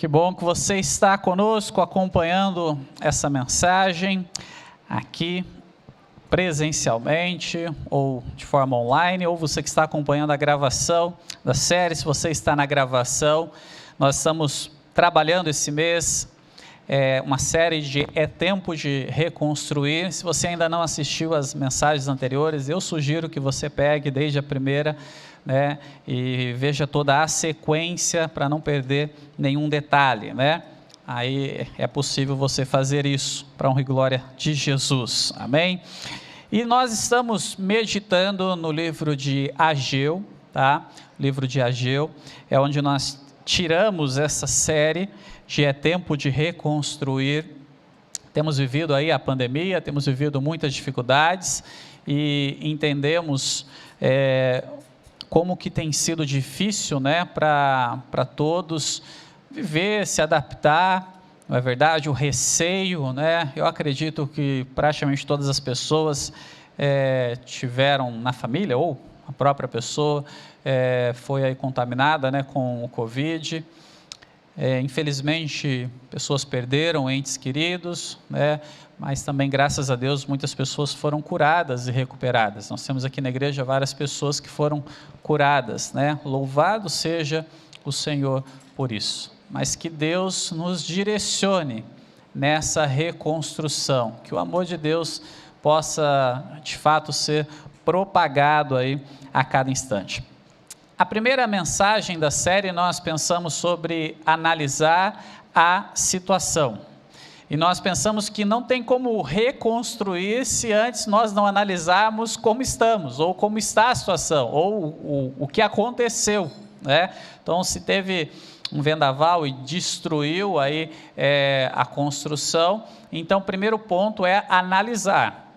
Que bom que você está conosco acompanhando essa mensagem aqui presencialmente ou de forma online, ou você que está acompanhando a gravação da série. Se você está na gravação, nós estamos trabalhando esse mês uma série de É Tempo de Reconstruir. Se você ainda não assistiu às mensagens anteriores, eu sugiro que você pegue desde a primeira, e veja toda a sequência para não perder nenhum detalhe, Aí é possível você fazer isso para honra e glória de Jesus, amém? E nós estamos meditando no livro de Ageu, O livro de Ageu é onde nós tiramos essa série de É Tempo de Reconstruir. Temos vivido aí a pandemia, temos vivido muitas dificuldades e entendemos como que tem sido difícil, para todos viver, se adaptar, não é verdade? O receio, Eu acredito que praticamente todas as pessoas tiveram na família, ou a própria pessoa foi aí contaminada, com o Covid. Infelizmente, pessoas perderam entes queridos, mas também, graças a Deus, muitas pessoas foram curadas e recuperadas. Nós temos aqui na igreja várias pessoas que foram curadas, Louvado seja o Senhor por isso. Mas que Deus nos direcione nessa reconstrução, que o amor de Deus possa, de fato, ser propagado aí a cada instante. A primeira mensagem da série nós pensamos sobre analisar a situação. E nós pensamos que não tem como reconstruir se antes nós não analisarmos como estamos, ou como está a situação, ou o que aconteceu, Então, se teve um vendaval e destruiu aí a construção, então o primeiro ponto é analisar.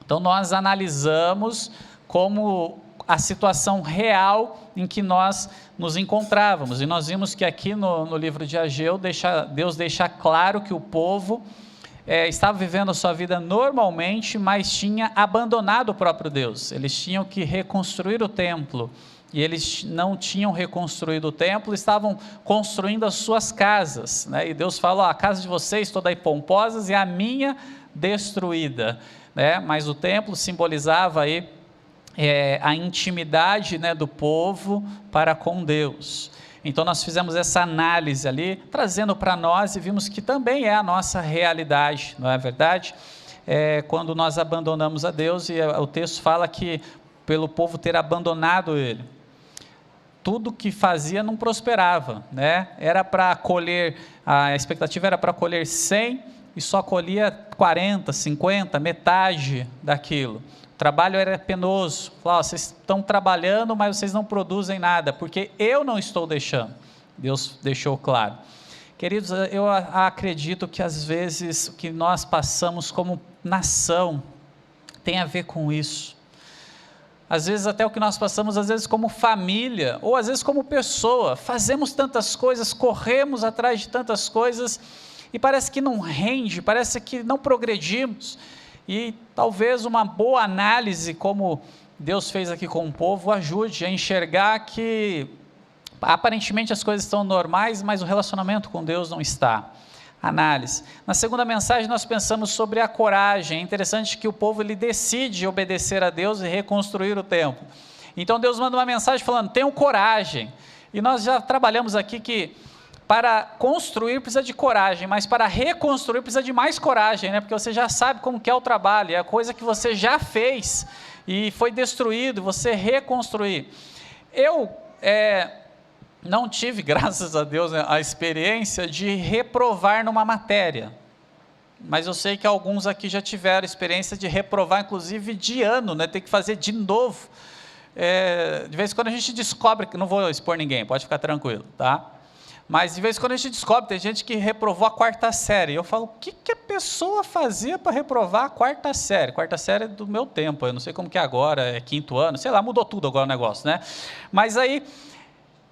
Então, nós analisamos como a situação real em que nós nos encontrávamos, e nós vimos que aqui no livro de Ageu, Deus deixa claro que o povo estava vivendo a sua vida normalmente, mas tinha abandonado o próprio Deus. Eles tinham que reconstruir o templo, e eles não tinham reconstruído o templo, estavam construindo as suas casas, e Deus fala: a casa de vocês toda aí pomposas e a minha destruída, mas o templo simbolizava aí a intimidade, do povo para com Deus. Então nós fizemos essa análise ali, trazendo para nós, e vimos que também é a nossa realidade, não é verdade? Quando nós abandonamos a Deus, e o texto fala que pelo povo ter abandonado Ele, tudo que fazia não prosperava, Era para colher, a expectativa era para colher 100 e só colhia 40, 50, metade daquilo. O trabalho era penoso. Vocês estão trabalhando, mas vocês não produzem nada, porque eu não estou deixando. Deus deixou claro. Queridos, eu acredito que às vezes o que nós passamos como nação tem a ver com isso. Às vezes até o que nós passamos, às vezes como família, ou às vezes como pessoa, fazemos tantas coisas, corremos atrás de tantas coisas, e parece que não rende, parece que não progredimos. E talvez uma boa análise, como Deus fez aqui com o povo, ajude a enxergar que aparentemente as coisas estão normais, mas o relacionamento com Deus não está. Análise. Na segunda mensagem nós pensamos sobre a coragem. É interessante que o povo ele decide obedecer a Deus e reconstruir o templo. Então Deus manda uma mensagem falando: tenham coragem. E nós já trabalhamos aqui que para construir precisa de coragem, mas para reconstruir precisa de mais coragem, porque você já sabe como que é o trabalho, é a coisa que você já fez e foi destruído, você reconstruir. Eu não tive, graças a Deus, a experiência de reprovar numa matéria, mas eu sei que alguns aqui já tiveram experiência de reprovar, inclusive de ano, ter que fazer de novo. De vez em quando a gente descobre, que não vou expor ninguém, pode ficar tranquilo, mas de vez em quando a gente descobre, tem gente que reprovou a 4ª série, eu falo: o que a pessoa fazia para reprovar a 4ª série? 4ª série é do meu tempo, eu não sei como que é agora, é 5º ano, sei lá, mudou tudo agora o negócio, Mas aí,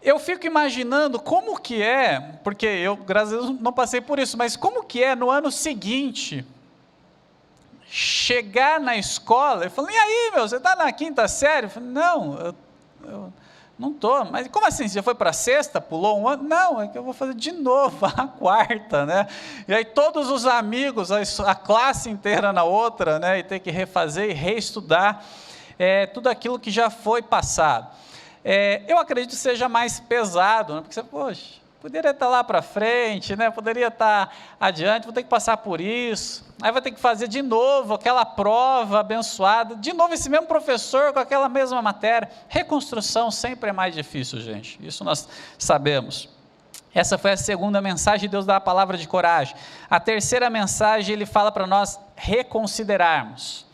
eu fico imaginando como que é, porque eu, graças a Deus, não passei por isso, mas como que é no ano seguinte, chegar na escola e falar: e aí, você está na 5ª série? Eu falei: não, eu Não estou. Mas como assim? Você já foi para a sexta? Pulou um ano? Não, é que eu vou fazer de novo a quarta, né? E aí todos os amigos, a classe inteira na outra, né? E ter que refazer e reestudar tudo aquilo que já foi passado. Eu acredito que seja mais pesado, né? Porque você, poxa, poderia estar lá para frente, né? Poderia estar adiante, vou ter que passar por isso, aí vai ter que fazer de novo aquela prova abençoada, de novo esse mesmo professor com aquela mesma matéria. Reconstrução sempre é mais difícil, gente, isso nós sabemos. Essa foi a segunda mensagem, Deus dá a palavra de coragem. A terceira mensagem, Ele fala para nós reconsiderarmos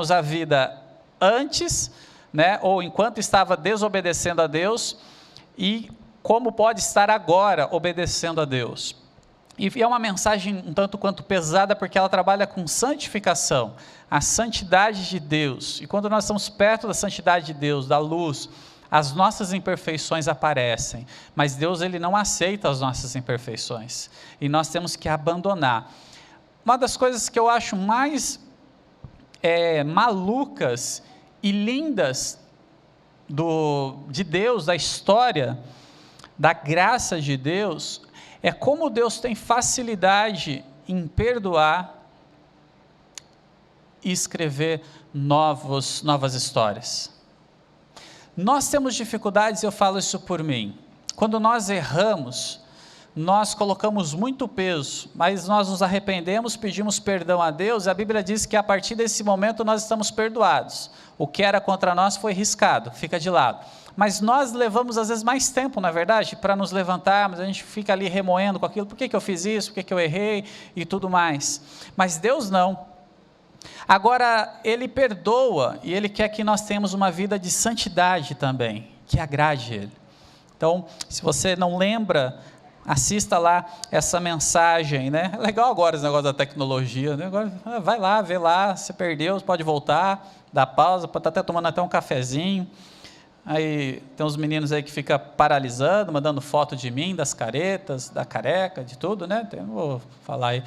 a vida antes, né? Ou enquanto estava desobedecendo a Deus, e como pode estar agora obedecendo a Deus. E é uma mensagem um tanto quanto pesada, porque ela trabalha com santificação, a santidade de Deus. E quando nós estamos perto da santidade de Deus, da luz, as nossas imperfeições aparecem. Mas Deus, Ele não aceita as nossas imperfeições. E nós temos que abandonar. Uma das coisas que eu acho mais malucas e lindas de Deus, da história, da graça de Deus, é como Deus tem facilidade em perdoar e escrever novas histórias. Nós temos dificuldades, eu falo isso por mim, quando nós erramos, nós colocamos muito peso, mas nós nos arrependemos, pedimos perdão a Deus, e a Bíblia diz que a partir desse momento nós estamos perdoados, o que era contra nós foi riscado, fica de lado. Mas nós levamos às vezes mais tempo, na verdade, para nos levantarmos, a gente fica ali remoendo com aquilo, por que eu fiz isso, por que eu errei e tudo mais. Mas Deus não. Agora, Ele perdoa e Ele quer que nós tenhamos uma vida de santidade também, que agrade Ele. Então, se você não lembra, assista lá essa mensagem, né? É legal agora esse negócio da tecnologia, né? Agora, vai lá, vê lá, você perdeu, você pode voltar, dá pausa, pode estar até tomando até um cafezinho. Aí tem uns meninos aí que ficam paralisando, mandando foto de mim, das caretas, da careca, de tudo, né? Vou falar aí,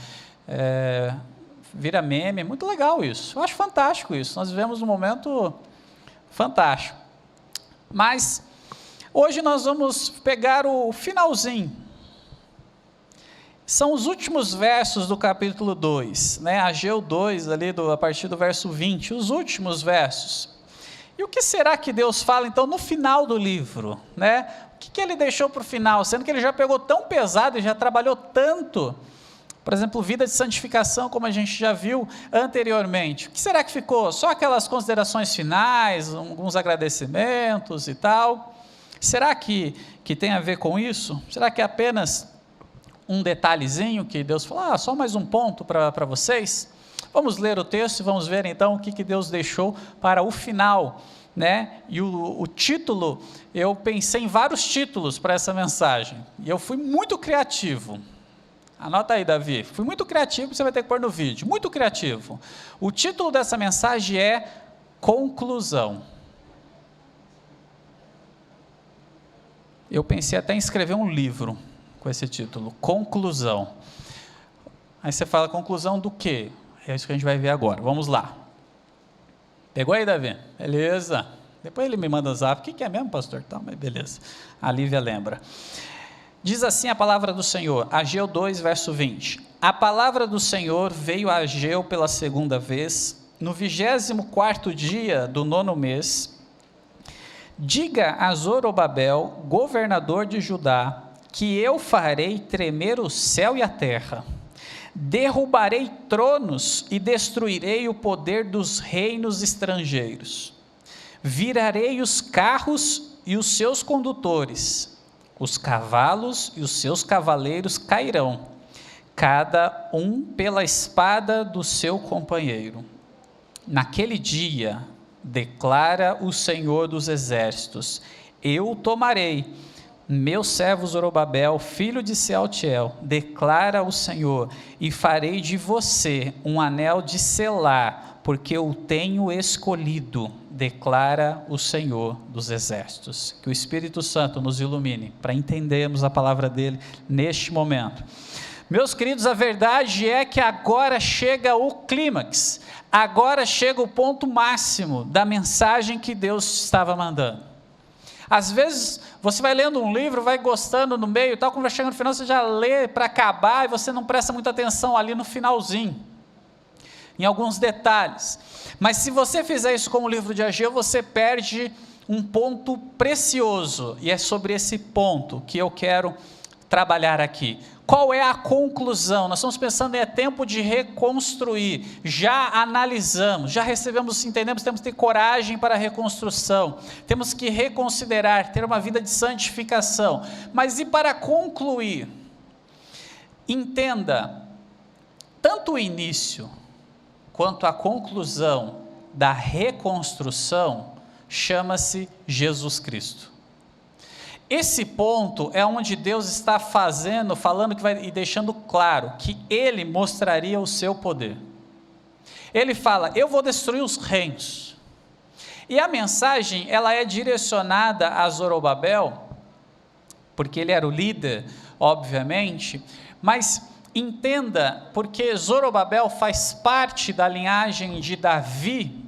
vira meme, é muito legal isso, eu acho fantástico isso, nós vivemos um momento fantástico. Mas hoje nós vamos pegar o finalzinho, são os últimos versos do capítulo 2, né? Ageu 2, ali a partir do verso 20, os últimos versos. E o que será que Deus fala, então, no final do livro, né? O que Ele deixou para o final, sendo que Ele já pegou tão pesado e já trabalhou tanto, por exemplo, vida de santificação, como a gente já viu anteriormente. O que será que ficou? Só aquelas considerações finais, alguns agradecimentos e tal? Será que tem a ver com isso? Será que é apenas um detalhezinho que Deus falou, só mais um ponto para vocês? Vamos ler o texto e vamos ver então o que Deus deixou para o final, né? E o título, eu pensei em vários títulos para essa mensagem, e eu fui muito criativo. Anota aí, Davi, fui muito criativo, você vai ter que pôr no vídeo, muito criativo. O título dessa mensagem é Conclusão. Eu pensei até em escrever um livro com esse título, Conclusão. Aí você fala, conclusão do quê? É isso que a gente vai ver agora, vamos lá. Pegou aí, Davi? Beleza. Depois ele me manda um zap, o que é mesmo, pastor? Tá, mas beleza, a Lívia lembra. Diz assim a palavra do Senhor, Ageu 2, verso 20. A palavra do Senhor veio a Ageu pela segunda vez, no 24º dia do 9º mês. Diga a Zorobabel, governador de Judá, que eu farei tremer o céu e a terra. Derrubarei tronos e destruirei o poder dos reinos estrangeiros. Virarei os carros e os seus condutores. Os cavalos e os seus cavaleiros cairão, cada um pela espada do seu companheiro. Naquele dia, declara o Senhor dos exércitos, eu o tomarei, meu servo Zorobabel, filho de Sealtiel, declara o Senhor, e farei de você um anel de selar, porque eu tenho escolhido, declara o Senhor dos exércitos. Que o Espírito Santo nos ilumine, para entendermos a palavra dele neste momento. Meus queridos, a verdade é que agora chega o clímax, agora chega o ponto máximo da mensagem que Deus estava mandando. Às vezes, você vai lendo um livro, vai gostando no meio e tal, quando vai chegando no final, você já lê para acabar e você não presta muita atenção ali no finalzinho, em alguns detalhes. Mas se você fizer isso com o livro de Ageu, você perde um ponto precioso, e é sobre esse ponto que eu quero trabalhar aqui. Qual é a conclusão? Nós estamos pensando em tempo de reconstruir, já analisamos, já recebemos, entendemos, temos que ter coragem para a reconstrução, temos que reconsiderar, ter uma vida de santificação, mas e para concluir? Entenda, tanto o início, quanto a conclusão da reconstrução, chama-se Jesus Cristo. Esse ponto é onde Deus está falando e deixando claro que Ele mostraria o seu poder. Ele fala, eu vou destruir os reinos. E a mensagem, ela é direcionada a Zorobabel, porque ele era o líder, obviamente, mas entenda, porque Zorobabel faz parte da linhagem de Davi,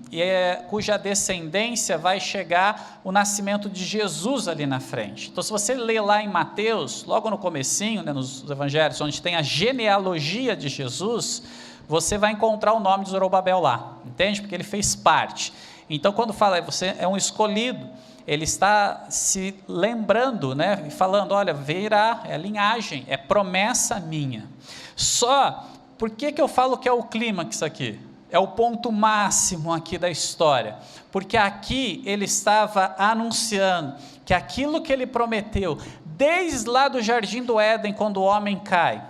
cuja descendência vai chegar o nascimento de Jesus ali na frente. Então, se você ler lá em Mateus, logo no comecinho, né, nos evangelhos, onde tem a genealogia de Jesus, você vai encontrar o nome de Zorobabel lá, entende? Porque ele fez parte. Então, quando fala, você é um escolhido, ele está se lembrando, né, e falando, olha, virá, é linhagem, é promessa minha. Só, por que eu falo que é o clímax aqui? É o ponto máximo aqui da história, porque aqui ele estava anunciando que aquilo que ele prometeu, desde lá do jardim do Éden, quando o homem cai,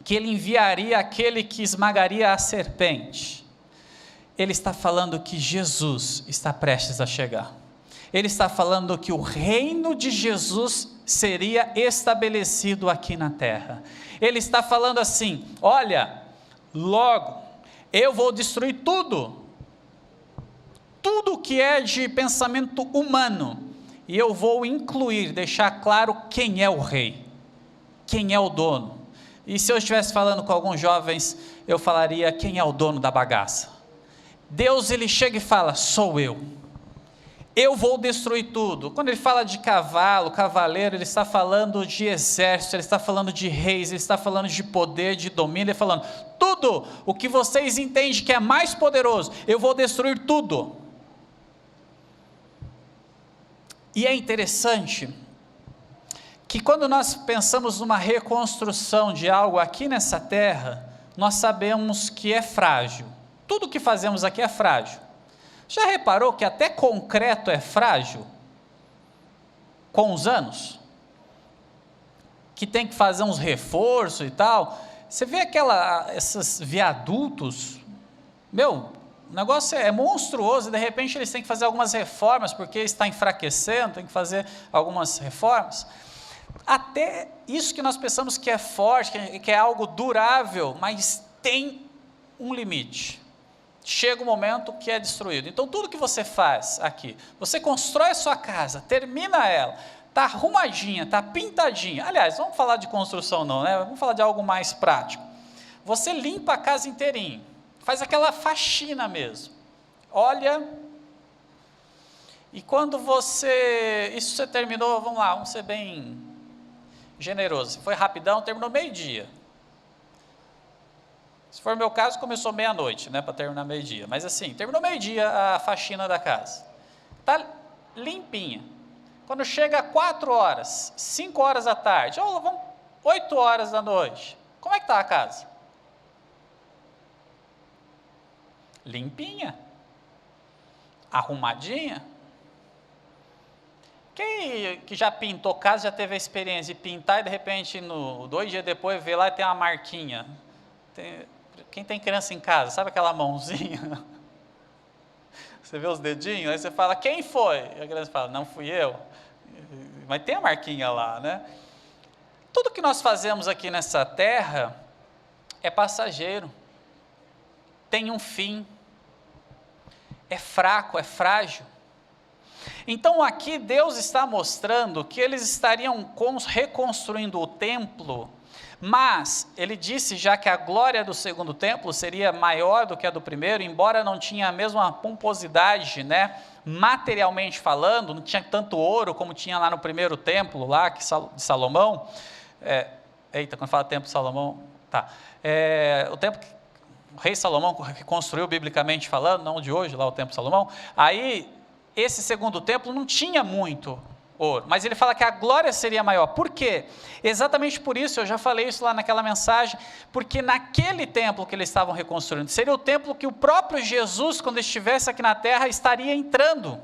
que ele enviaria aquele que esmagaria a serpente, ele está falando que Jesus está prestes a chegar, ele está falando que o reino de Jesus seria estabelecido aqui na terra, ele está falando assim, olha, logo, eu vou destruir tudo que é de pensamento humano, e eu vou incluir, deixar claro quem é o rei, quem é o dono. E se eu estivesse falando com alguns jovens, eu falaria, quem é o dono da bagaça? Deus, ele chega e fala, sou eu vou destruir tudo. Quando ele fala de cavalo, cavaleiro, ele está falando de exército, ele está falando de reis, ele está falando de poder, de domínio, ele está falando, tudo o que vocês entendem que é mais poderoso, eu vou destruir tudo. E é interessante, que quando nós pensamos numa reconstrução de algo aqui nessa terra, nós sabemos que é frágil, tudo que fazemos aqui é frágil. Já reparou que até concreto é frágil? Com os anos? Que tem que fazer uns reforços e tal. Você vê esses viadutos, o negócio é monstruoso, e de repente eles têm que fazer algumas reformas, porque está enfraquecendo, tem que fazer algumas reformas. Até isso que nós pensamos que é forte, que é algo durável, mas tem um limite. Chega um momento que é destruído. Então tudo que você faz aqui, você constrói a sua casa, termina ela, está arrumadinha, está pintadinha, aliás, vamos falar de construção não, né? Vamos falar de algo mais prático, você limpa a casa inteirinho, faz aquela faxina mesmo, olha, e quando isso você terminou, vamos lá, vamos ser bem generoso, foi rapidão, terminou meio-dia. Se for o meu caso, começou meia-noite, né, para terminar meio-dia. Mas assim, terminou meio-dia a faxina da casa. Está limpinha. Quando chega 4 horas, 5 horas da tarde, ou vamos 8 horas da noite, como é que está a casa? Limpinha. Arrumadinha. Quem que já pintou casa, já teve a experiência de pintar e de repente, 2 dias depois, vê lá e tem uma marquinha. Quem tem criança em casa, sabe aquela mãozinha? Você vê os dedinhos, aí você fala, quem foi? E a criança fala, não fui eu. Mas tem a marquinha lá, né? Tudo que nós fazemos aqui nessa terra é passageiro, tem um fim, é fraco, é frágil. Então aqui Deus está mostrando que eles estariam reconstruindo o templo, mas ele disse já que a glória do segundo templo seria maior do que a do primeiro, embora não tinha a mesma pomposidade, né, materialmente falando, não tinha tanto ouro como tinha lá no primeiro templo, lá de Salomão. Quando fala templo de Salomão, o templo que o rei Salomão construiu biblicamente falando, não de hoje, lá o templo de Salomão, aí esse segundo templo não tinha muito ouro, mas ele fala que a glória seria maior. Por quê? Exatamente por isso, eu já falei isso lá naquela mensagem, porque naquele templo que eles estavam reconstruindo, seria o templo que o próprio Jesus, quando estivesse aqui na terra, estaria entrando.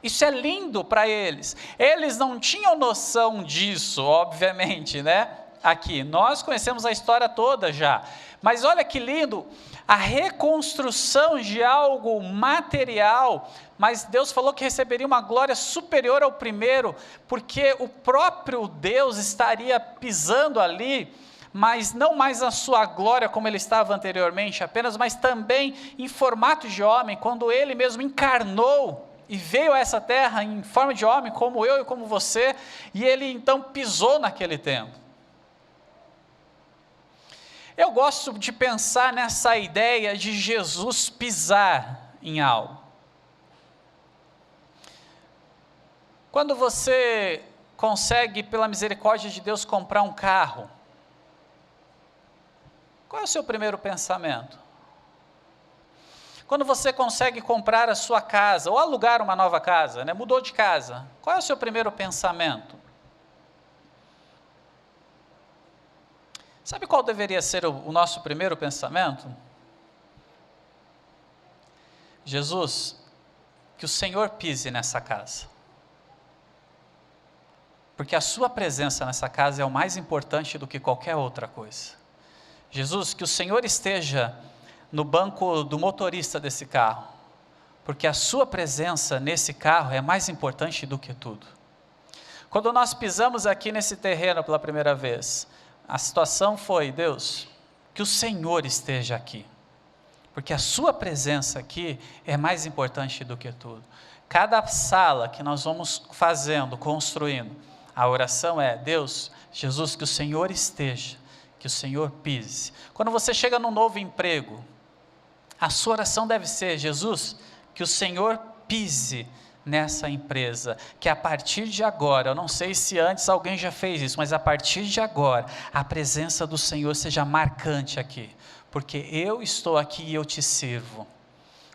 Isso é lindo para eles. Eles não tinham noção disso, obviamente, né? Aqui, nós conhecemos a história toda já, mas olha que lindo, a reconstrução de algo material, mas Deus falou que receberia uma glória superior ao primeiro, porque o próprio Deus estaria pisando ali, mas não mais a sua glória como ele estava anteriormente apenas, mas também em formato de homem, quando ele mesmo encarnou e veio a essa terra em forma de homem, como eu e como você, e ele então pisou naquele templo. Eu gosto de pensar nessa ideia de Jesus pisar em algo. Quando você consegue, pela misericórdia de Deus, comprar um carro, qual é o seu primeiro pensamento? Quando você consegue comprar a sua casa, ou alugar uma nova casa, né? Mudou de casa, qual é o seu primeiro pensamento? Sabe qual deveria ser o nosso primeiro pensamento? Jesus, que o Senhor pise nessa casa. Porque a sua presença nessa casa é o mais importante do que qualquer outra coisa. Jesus, que o Senhor esteja no banco do motorista desse carro. Porque a sua presença nesse carro é mais importante do que tudo. Quando nós pisamos aqui nesse terreno pela primeira vez, a situação foi, Deus, que o Senhor esteja aqui, porque a sua presença aqui é mais importante do que tudo. Cada sala que nós vamos fazendo, construindo, a oração é, Deus, Jesus, que o Senhor esteja, que o Senhor pise. Quando você chega num novo emprego, a sua oração deve ser, Jesus, que o Senhor pise nessa empresa, que a partir de agora, eu não sei se antes alguém já fez isso, mas a partir de agora, a presença do Senhor seja marcante aqui, porque eu estou aqui e eu te sirvo.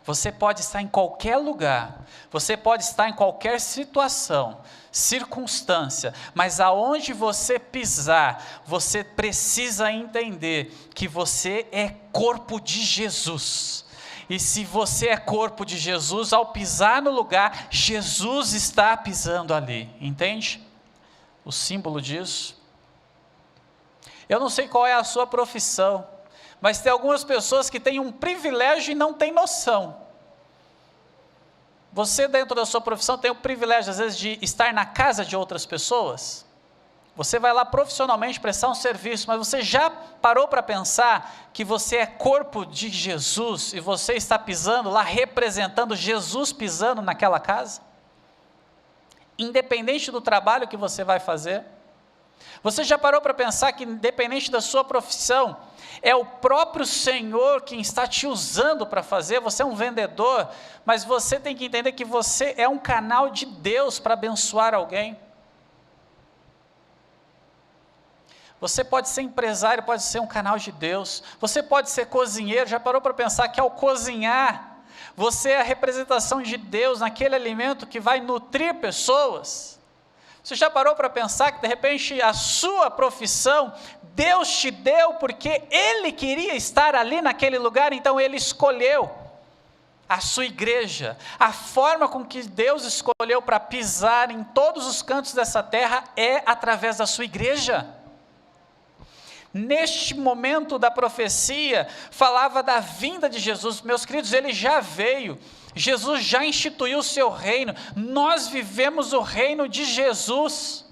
Você pode estar em qualquer lugar, você pode estar em qualquer situação, circunstância, mas aonde você pisar, você precisa entender que você é corpo de Jesus. E se você é corpo de Jesus, ao pisar no lugar, Jesus está pisando ali, entende? O símbolo disso. Eu não sei qual é a sua profissão, mas tem algumas pessoas que têm um privilégio e não têm noção. Você dentro da sua profissão tem o privilégio às vezes de estar na casa de outras pessoas. Você vai lá profissionalmente prestar um serviço, mas você já parou para pensar que você é corpo de Jesus e você está pisando lá, representando Jesus pisando naquela casa? Independente do trabalho que você vai fazer. Você já parou para pensar que independente da sua profissão, é o próprio Senhor quem está te usando para fazer? Você é um vendedor, mas você tem que entender que você é um canal de Deus para abençoar alguém. Você pode ser empresário, pode ser um canal de Deus. Você pode ser cozinheiro. Já parou para pensar que ao cozinhar, você é a representação de Deus naquele alimento que vai nutrir pessoas? Você já parou para pensar que de repente a sua profissão, Deus te deu porque Ele queria estar ali naquele lugar, então Ele escolheu a sua igreja. A forma com que Deus escolheu para pisar em todos os cantos dessa terra é através da sua igreja. Neste momento da profecia, falava da vinda de Jesus. Meus queridos, Ele já veio, Jesus já instituiu o seu reino, nós vivemos o reino de Jesus,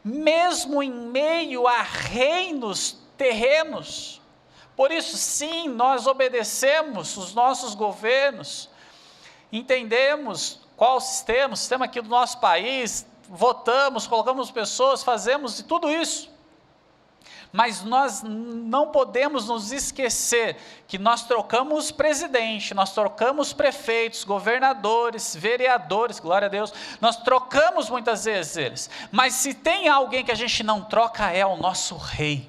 mesmo em meio a reinos terrenos. Por isso sim, nós obedecemos os nossos governos, entendemos qual o sistema aqui do nosso país, votamos, colocamos pessoas, fazemos tudo isso. Mas nós não podemos nos esquecer que nós trocamos presidente, nós trocamos prefeitos, governadores, vereadores, glória a Deus, nós trocamos muitas vezes eles, mas se tem alguém que a gente não troca é o nosso rei,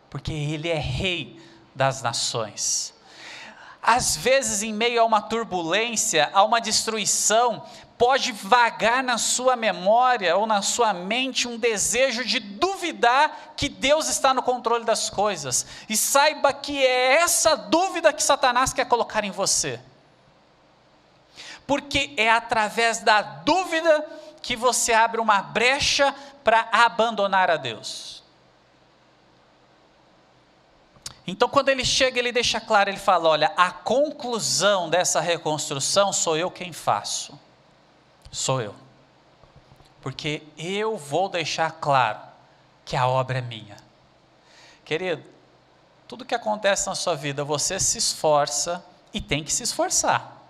porque ele é rei das nações. Às vezes, em meio a uma turbulência, a uma destruição, pode vagar na sua memória ou na sua mente um desejo de duvidar que Deus está no controle das coisas. E saiba que é essa dúvida que Satanás quer colocar em você. Porque é através da dúvida que você abre uma brecha para abandonar a Deus. Então, quando ele chega, ele deixa claro, ele fala, olha, a conclusão dessa reconstrução sou eu quem faço. Sou eu. Porque eu vou deixar claro que a obra é minha. Querido, tudo que acontece na sua vida, você se esforça e tem que se esforçar.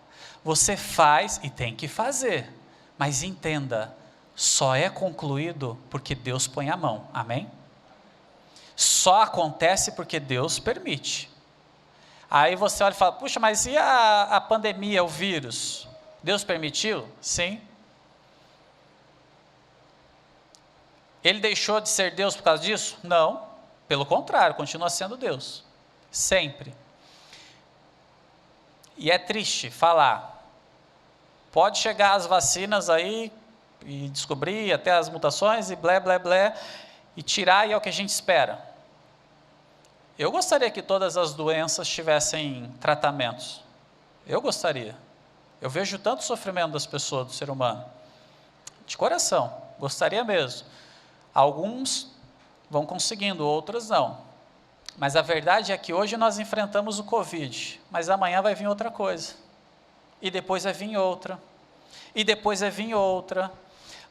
Você faz e tem que fazer. Mas entenda, só é concluído porque Deus põe a mão. Amém? Só acontece porque Deus permite. Aí você olha e fala, puxa, mas e a pandemia, o vírus? Deus permitiu? Sim. Ele deixou de ser Deus por causa disso? Não, pelo contrário, continua sendo Deus, sempre. E é triste falar, pode chegar as vacinas aí, e descobrir até as mutações, e blé, blé, blé, e tirar, e é o que a gente espera. Eu gostaria que todas as doenças tivessem tratamentos, eu gostaria. Eu vejo tanto sofrimento das pessoas, do ser humano, de coração, gostaria mesmo. Alguns vão conseguindo, outros não. Mas a verdade é que hoje nós enfrentamos o Covid, mas amanhã vai vir outra coisa. E depois vai vir outra. E depois vai vir outra.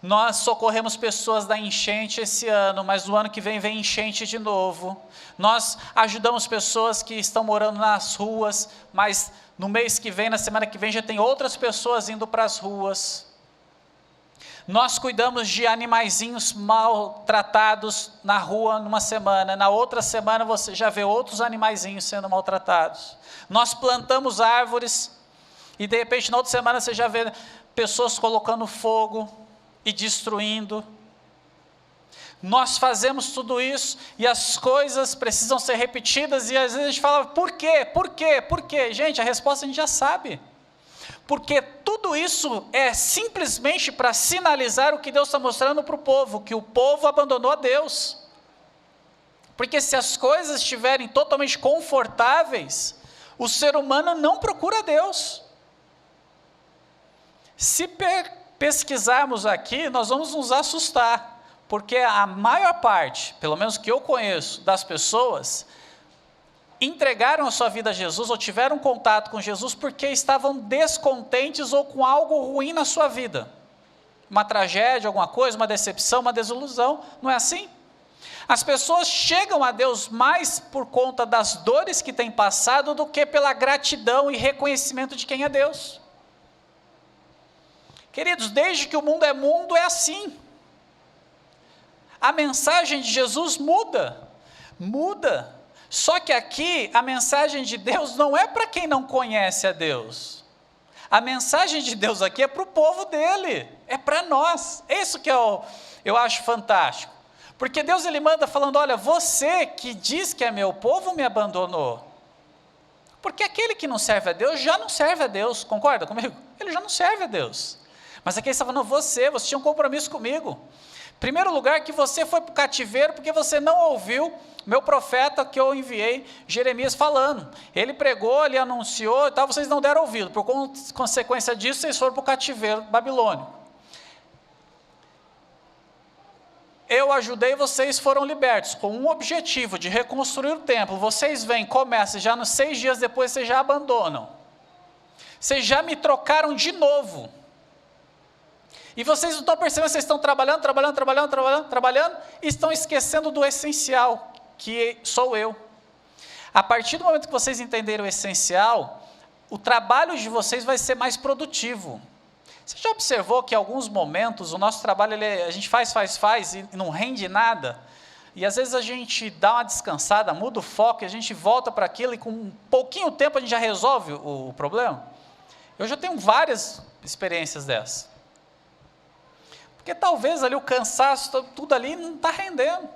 Nós socorremos pessoas da enchente esse ano, mas no ano que vem enchente de novo. Nós ajudamos pessoas que estão morando nas ruas, mas no mês que vem, na semana que vem, já tem outras pessoas indo para as ruas. Nós cuidamos de animaizinhos maltratados na rua numa semana, na outra semana você já vê outros animaizinhos sendo maltratados. Nós plantamos árvores e de repente na outra semana você já vê pessoas colocando fogo e destruindo. Nós fazemos tudo isso e as coisas precisam ser repetidas e às vezes a gente fala, por quê? Por quê? Por quê? Gente, a resposta a gente já sabe. Porque tudo isso é simplesmente para sinalizar o que Deus está mostrando para o povo, que o povo abandonou a Deus. Porque se as coisas estiverem totalmente confortáveis, o ser humano não procura Deus. Se pesquisarmos aqui, nós vamos nos assustar, porque a maior parte, pelo menos que eu conheço, das pessoas entregaram a sua vida a Jesus ou tiveram contato com Jesus porque estavam descontentes ou com algo ruim na sua vida. Uma tragédia, alguma coisa, uma decepção, uma desilusão, não é assim? As pessoas chegam a Deus mais por conta das dores que têm passado do que pela gratidão e reconhecimento de quem é Deus. Queridos, desde que o mundo é assim. A mensagem de Jesus muda. Só que aqui, a mensagem de Deus não é para quem não conhece a Deus. A mensagem de Deus aqui é para o povo dele, é para nós. É isso que eu acho fantástico. Porque Deus ele manda falando, olha, você que diz que é meu povo me abandonou. Porque aquele que não serve a Deus, já não serve a Deus, concorda comigo? Ele já não serve a Deus. Mas aqui ele está falando, você tinha um compromisso comigo. Primeiro lugar, que você foi para o cativeiro porque você não ouviu meu profeta que eu enviei, Jeremias, falando. Ele pregou, ele anunciou e tal, vocês não deram ouvido. Por consequência disso, vocês foram para o cativeiro babilônico. Eu ajudei, vocês foram libertos, com um objetivo de reconstruir o templo. Vocês vêm, começam, já nos 6 dias depois, vocês já abandonam. Vocês já me trocaram de novo. E vocês não estão percebendo, vocês estão trabalhando, e estão esquecendo do essencial, que sou eu. A partir do momento que vocês entenderem o essencial, o trabalho de vocês vai ser mais produtivo. Você já observou que em alguns momentos o nosso trabalho, a gente faz e não rende nada? E às vezes a gente dá uma descansada, muda o foco, e a gente volta para aquilo e com um pouquinho tempo a gente já resolve o problema? Eu já tenho várias experiências dessas. Porque talvez ali o cansaço, tudo ali não está rendendo.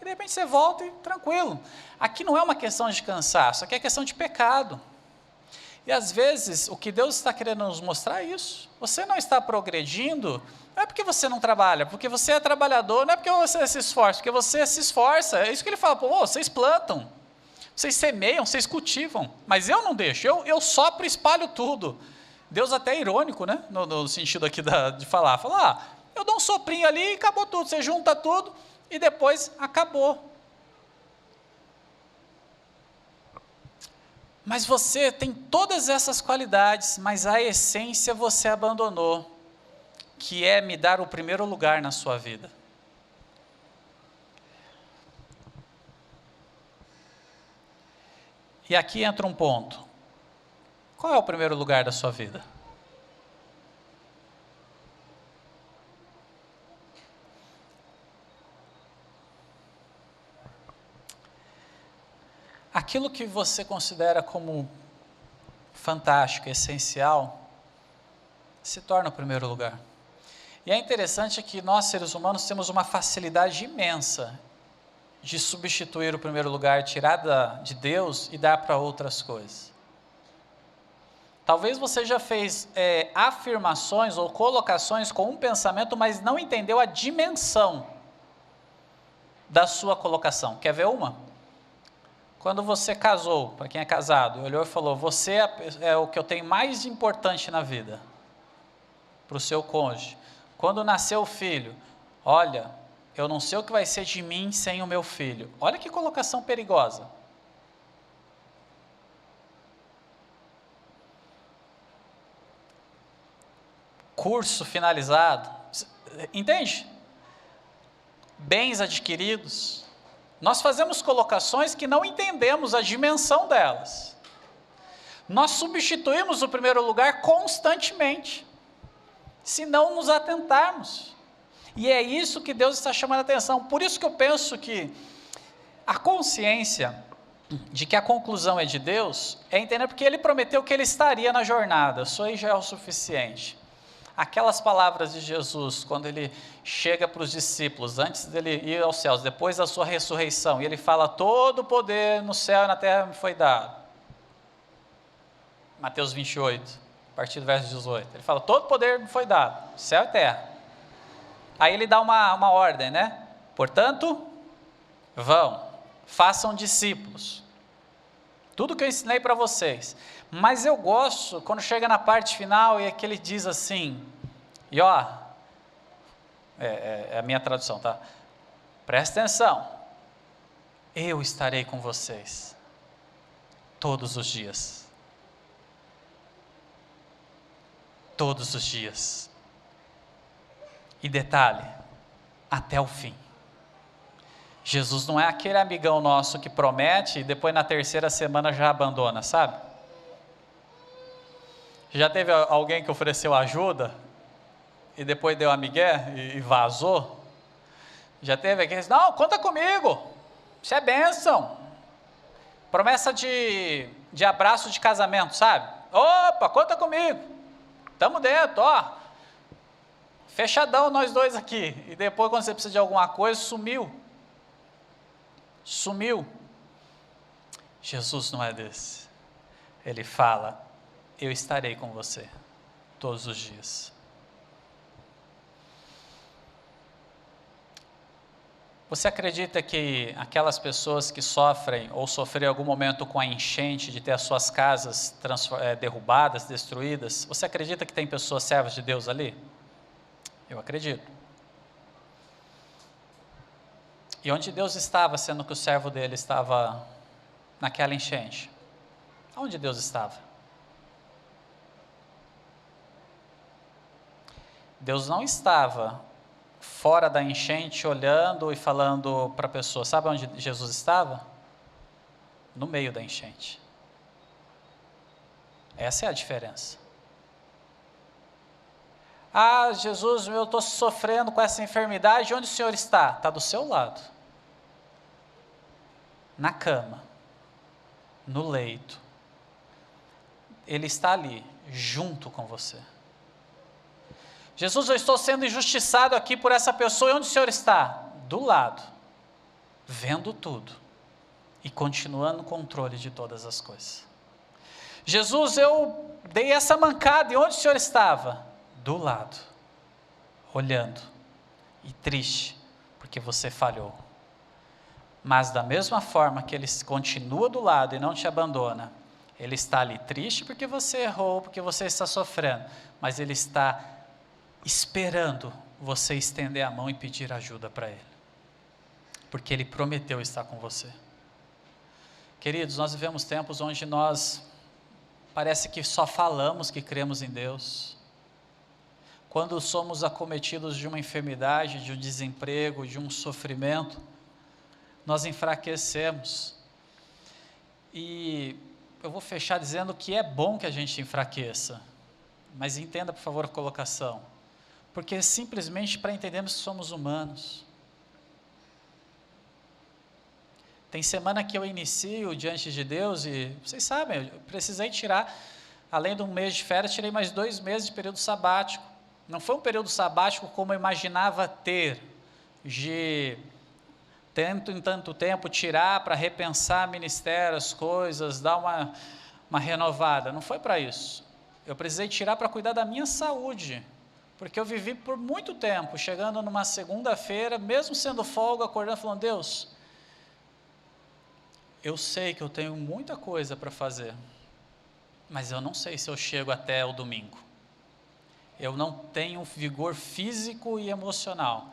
E de repente você volta e tranquilo. Aqui não é uma questão de cansaço, aqui é questão de pecado. E às vezes o que Deus está querendo nos mostrar é isso. Você não está progredindo, não é porque você não trabalha, porque você é trabalhador, não é porque você se esforça, porque você se esforça. É isso que ele fala, pô, vocês plantam, vocês semeiam, vocês cultivam, mas eu não deixo, eu sopro e espalho tudo. Deus até é irônico, né? No sentido aqui de falar, eu dou um soprinho ali e acabou tudo, você junta tudo e depois acabou. Mas você tem todas essas qualidades, mas a essência você abandonou, que é me dar o primeiro lugar na sua vida. E aqui entra um ponto. Qual é o primeiro lugar da sua vida? Aquilo que você considera como fantástico, essencial, se torna o primeiro lugar. E é interessante que nós, seres humanos, temos uma facilidade imensa de substituir o primeiro lugar, tirar de Deus e dar para outras coisas. Talvez você já fez afirmações ou colocações com um pensamento, mas não entendeu a dimensão da sua colocação. Quer ver uma? Quando você casou, para quem é casado, olhou e falou, você é o que eu tenho mais importante na vida, para o seu cônjuge. Quando nasceu o filho, olha, eu não sei o que vai ser de mim sem o meu filho. Olha que colocação perigosa. Curso finalizado, entende? Bens adquiridos. Nós fazemos colocações que não entendemos a dimensão delas. Nós substituímos o primeiro lugar constantemente, se não nos atentarmos. E é isso que Deus está chamando a atenção. Por isso que eu penso que a consciência de que a conclusão é de Deus, é entender porque Ele prometeu que Ele estaria na jornada, só aí já é o suficiente. Aquelas palavras de Jesus, quando Ele chega para os discípulos, antes dele ir aos céus, depois da sua ressurreição, e Ele fala, todo o poder no céu e na terra me foi dado. Mateus 28, a partir do verso 18, Ele fala, todo o poder me foi dado, céu e terra. Aí Ele dá uma ordem, né? Portanto, vão, façam discípulos. Tudo que eu ensinei para vocês. Mas eu gosto, quando chega na parte final, e que Ele diz assim, e ó, é a minha tradução, tá? Presta atenção, eu estarei com vocês, todos os dias. Todos os dias. E detalhe, até o fim. Jesus não é aquele amigão nosso que promete e depois na terceira semana já abandona, sabe? Já teve alguém que ofereceu ajuda e depois deu a migué e vazou? Já teve aqueles, não, conta comigo, isso é bênção. Promessa de abraço de casamento, sabe? Opa, conta comigo, estamos dentro, ó. Fechadão nós dois aqui. E depois quando você precisa de alguma coisa, sumiu. Jesus não é desse. Ele fala, eu estarei com você todos os dias. Você acredita que aquelas pessoas que sofrem ou sofreram em algum momento com a enchente de ter as suas casas derrubadas, destruídas, você acredita que tem pessoas servas de Deus ali? Eu acredito. E onde Deus estava, sendo que o servo dele estava naquela enchente? Onde Deus estava? Deus não estava fora da enchente, olhando e falando para a pessoa. Sabe onde Jesus estava? No meio da enchente. Essa é a diferença. Ah, Jesus, eu estou sofrendo com essa enfermidade, onde o Senhor está? Está do seu lado, na cama, no leito. Ele está ali, junto com você. Jesus, eu estou sendo injustiçado aqui por essa pessoa, e onde o Senhor está? Do lado, vendo tudo e continuando no controle de todas as coisas. Jesus, eu dei essa mancada, e onde o Senhor estava? Do lado, olhando e triste, porque você falhou. Mas da mesma forma que Ele continua do lado e não te abandona, Ele está ali triste porque você errou, porque você está sofrendo, mas Ele está esperando você estender a mão e pedir ajuda para Ele, porque Ele prometeu estar com você. Queridos, nós vivemos tempos onde nós parece que só falamos que cremos em Deus. Quando somos acometidos de uma enfermidade, de um desemprego, de um sofrimento, nós enfraquecemos. E eu vou fechar dizendo que é bom que a gente enfraqueça, mas entenda, por favor, a colocação, porque simplesmente para entendermos que somos humanos. Tem semana que eu inicio diante de Deus e, vocês sabem, eu precisei tirar, além de um mês de férias, tirei mais 2 meses de período sabático. Não foi um período sabático como eu imaginava ter, de tanto em tanto tempo tirar para repensar ministério, as coisas, dar uma renovada. Não foi para isso. Eu precisei tirar para cuidar da minha saúde, porque eu vivi por muito tempo, chegando numa segunda-feira, mesmo sendo folga, acordando, falando: Deus, eu sei que eu tenho muita coisa para fazer, mas eu não sei se eu chego até o domingo. Eu não tenho vigor físico e emocional.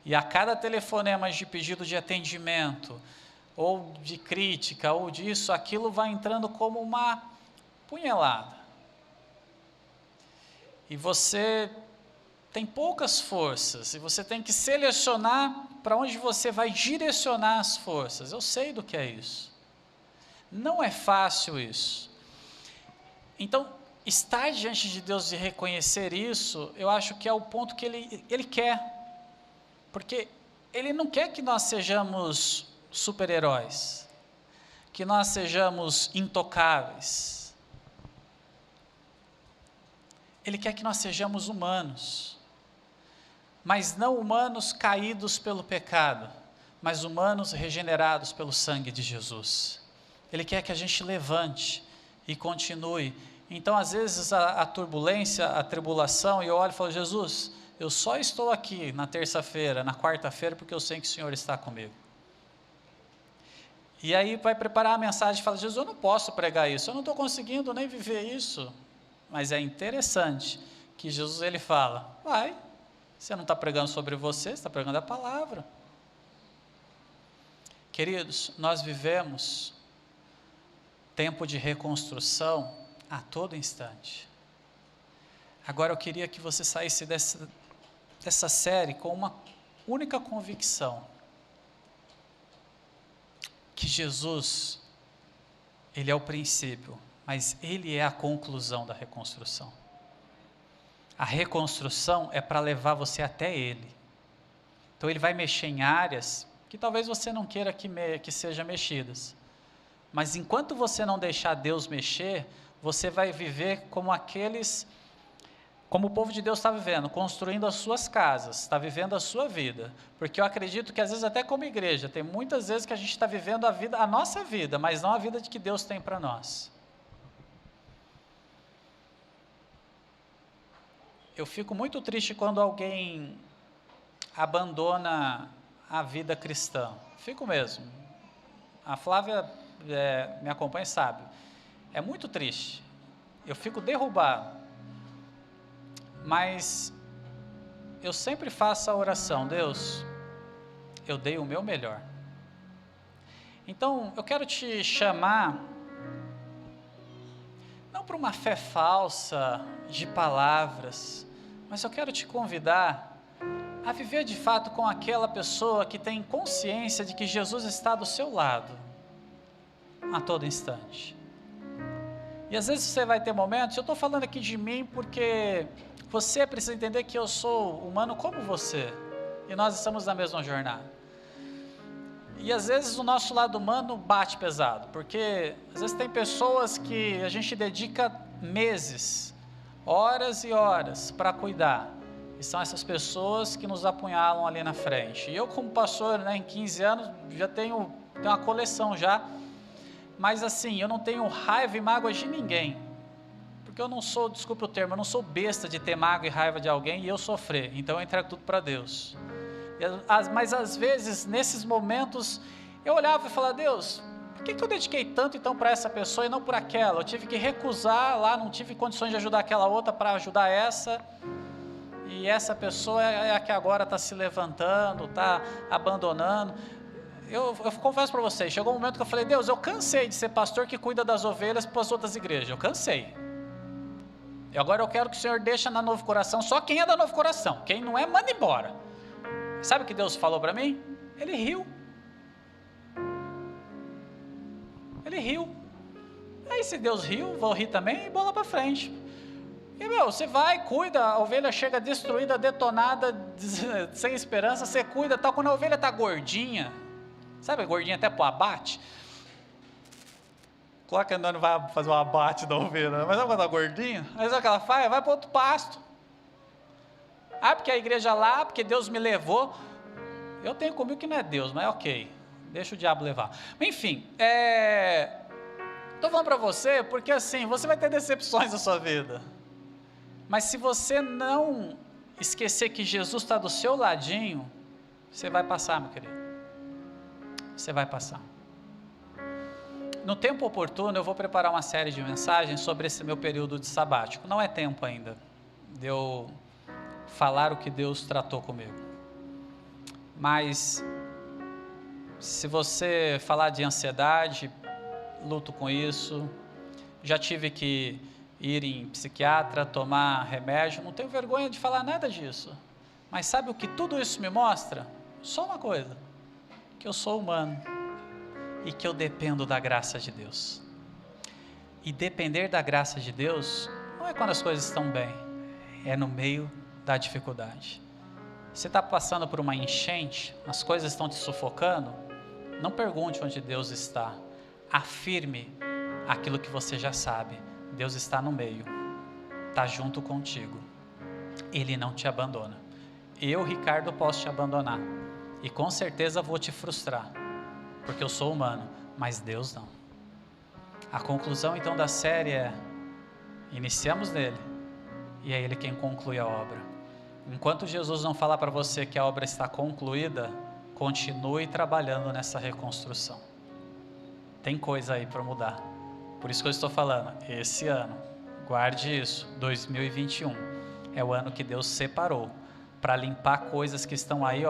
E a cada telefonema de pedido de atendimento, ou de crítica, ou disso, aquilo vai entrando como uma punhalada. E você tem poucas forças, e você tem que selecionar para onde você vai direcionar as forças. Eu sei do que é isso. Não é fácil isso. Então, estar diante de Deus e reconhecer isso, eu acho que é o ponto que Ele quer. Porque Ele não quer que nós sejamos super-heróis, que nós sejamos intocáveis. Ele quer que nós sejamos humanos, mas não humanos caídos pelo pecado, mas humanos regenerados pelo sangue de Jesus. Ele quer que a gente levante e continue. Então, às vezes, a turbulência, a tribulação, e eu olho e falo: Jesus, eu só estou aqui na terça-feira, na quarta-feira, porque eu sei que o Senhor está comigo. E aí vai preparar a mensagem e fala: Jesus, eu não posso pregar isso, eu não estou conseguindo nem viver isso. Mas é interessante que Jesus, ele fala: vai, você não está pregando sobre você, você está pregando a palavra. Queridos, nós vivemos tempo de reconstrução a todo instante. Agora eu queria que você saísse dessa série com uma única convicção: que Jesus, Ele é o princípio, mas Ele é a conclusão da reconstrução. A reconstrução é para levar você até Ele. Então Ele vai mexer em áreas que talvez você não queira que sejam mexidas, mas enquanto você não deixar Deus mexer, você vai viver como o povo de Deus está vivendo, construindo as suas casas, está vivendo a sua vida. Porque eu acredito que às vezes até como igreja, tem muitas vezes que a gente está vivendo a nossa vida, mas não a vida que Deus tem para nós. Eu fico muito triste quando alguém abandona a vida cristã. Fico mesmo. A Flávia me acompanha, sabe. É muito triste. Eu fico derrubado. Mas eu sempre faço a oração: Deus, eu dei o meu melhor. Então, eu quero te chamar, não para uma fé falsa de palavras, mas eu quero te convidar a viver de fato com aquela pessoa que tem consciência de que Jesus está do seu lado a todo instante. E às vezes você vai ter momentos, eu estou falando aqui de mim porque você precisa entender que eu sou humano como você, e nós estamos na mesma jornada. E às vezes o nosso lado humano bate pesado, porque às vezes tem pessoas que a gente dedica meses, horas e horas para cuidar, e são essas pessoas que nos apunhalam ali na frente. E eu, como pastor, em 15 anos, já tenho uma coleção já, mas assim, eu não tenho raiva e mágoa de ninguém, porque eu não sou, desculpe o termo, eu não sou besta de ter mágoa e raiva de alguém e eu sofrer, então eu entrego tudo para Deus. Mas às vezes, nesses momentos, eu olhava e falava, Deus, por que eu dediquei tanto então para essa pessoa e não por aquela? Eu tive que recusar lá, não tive condições de ajudar aquela outra para ajudar essa, e essa pessoa é a que agora está se levantando, está abandonando. Eu confesso para vocês, chegou um momento que eu falei, Deus, eu cansei de ser pastor que cuida das ovelhas para as outras igrejas, eu cansei. E agora eu quero que o Senhor deixe na Novo Coração só quem é da Novo Coração, quem não é, manda embora. Sabe o que Deus falou para mim? Ele riu. Ele riu. Aí se Deus riu, vou rir também e bola para frente. E você vai, cuida, a ovelha chega destruída, detonada, sem esperança, você cuida, tal. Quando a ovelha está gordinha, sabe, gordinha até pro abate? Claro que andando vai fazer o abate da ovelha, mas sabe quando está gordinha? Aí sabe o que ela faz? Vai para outro pasto. Porque a igreja lá, porque Deus me levou. Eu tenho comigo que não é Deus, mas ok, deixa o diabo levar. Enfim, estou falando para você, porque assim, você vai ter decepções na sua vida, mas se você não esquecer que Jesus está do seu ladinho, você vai passar, meu querido, você vai passar. No tempo oportuno eu vou preparar uma série de mensagens sobre esse meu período de sabático, não é tempo ainda de eu falar o que Deus tratou comigo, mas se você falar de ansiedade, luto com isso, já tive que ir em psiquiatra, tomar remédio, não tenho vergonha de falar nada disso, mas sabe o que tudo isso me mostra? Só uma coisa, que eu sou humano, e que eu dependo da graça de Deus, e depender da graça de Deus, não é quando as coisas estão bem, é no meio da dificuldade. Você está passando por uma enchente, as coisas estão te sufocando, não pergunte onde Deus está, afirme aquilo que você já sabe, Deus está no meio, está junto contigo, Ele não te abandona. Eu, Ricardo, posso te abandonar, e com certeza vou te frustrar, porque eu sou humano, mas Deus não. A conclusão então da série é, iniciamos nele, e é Ele quem conclui a obra. Enquanto Jesus não falar para você que a obra está concluída, continue trabalhando nessa reconstrução. Tem coisa aí para mudar. Por isso que eu estou falando, esse ano, guarde isso, 2021, é o ano que Deus separou para limpar coisas que estão aí,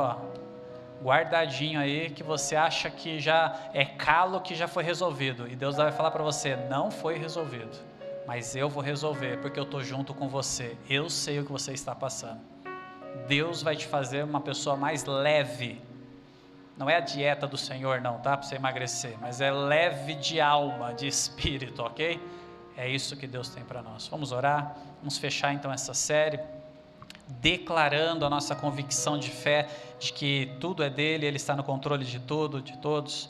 guardadinho aí, que você acha que já é calo, que já foi resolvido. E Deus vai falar para você, não foi resolvido, mas eu vou resolver, porque eu estou junto com você. Eu sei o que você está passando. Deus vai te fazer uma pessoa mais leve. Não é a dieta do Senhor não, tá? Para você emagrecer, mas é leve de alma, de espírito, ok? É isso que Deus tem para nós. Vamos orar? Vamos fechar então essa série, declarando a nossa convicção de fé, de que tudo é dele, Ele está no controle de tudo, de todos.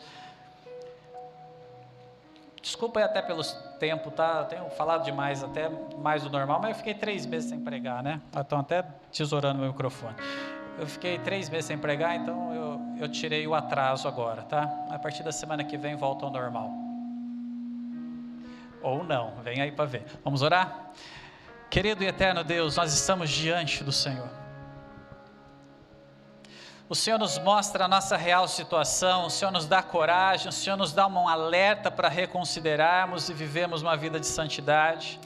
Desculpa aí até pelos tempos, tá? Eu tenho falado demais, até mais do normal, mas eu fiquei 3 meses sem pregar, né? Estão até tesourando meu microfone. Eu fiquei 3 meses sem pregar, então eu tirei o atraso agora, tá? A partir da semana que vem volta ao normal. Ou não, vem aí para ver. Vamos orar? Querido e eterno Deus, nós estamos diante do Senhor. O Senhor nos mostra a nossa real situação, o Senhor nos dá coragem, o Senhor nos dá um alerta para reconsiderarmos e vivermos uma vida de santidade.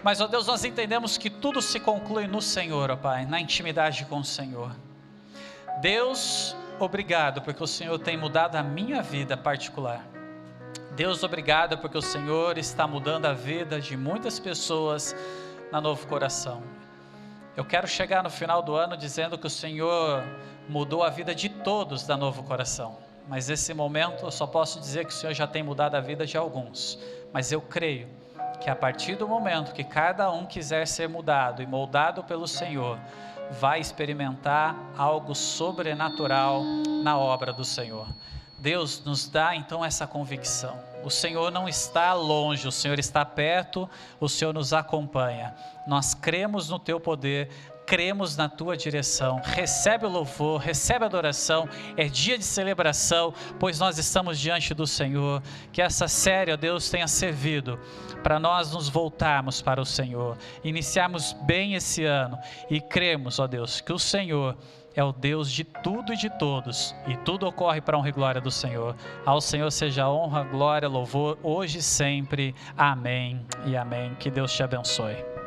Mas, ó Deus, nós entendemos que tudo se conclui no Senhor, ó Pai, na intimidade com o Senhor. Deus, obrigado, porque o Senhor tem mudado a minha vida particular. Deus, obrigado, porque o Senhor está mudando a vida de muitas pessoas na Novo Coração. Eu quero chegar no final do ano dizendo que o Senhor mudou a vida de todos da Novo Coração. Mas nesse momento eu só posso dizer que o Senhor já tem mudado a vida de alguns. Mas eu creio que a partir do momento que cada um quiser ser mudado e moldado pelo Senhor, vai experimentar algo sobrenatural na obra do Senhor. Deus nos dá então essa convicção. O Senhor não está longe, o Senhor está perto, o Senhor nos acompanha. Nós cremos no teu poder, cremos na tua direção. Recebe o louvor, recebe a adoração. É dia de celebração, pois nós estamos diante do Senhor. Que essa série, ó Deus, tenha servido para nós nos voltarmos para o Senhor, iniciarmos bem esse ano e cremos, ó Deus, que o Senhor é o Deus de tudo e de todos, e tudo ocorre para a honra e glória do Senhor. Ao Senhor seja honra, glória, louvor, hoje e sempre. Amém e amém. Que Deus te abençoe.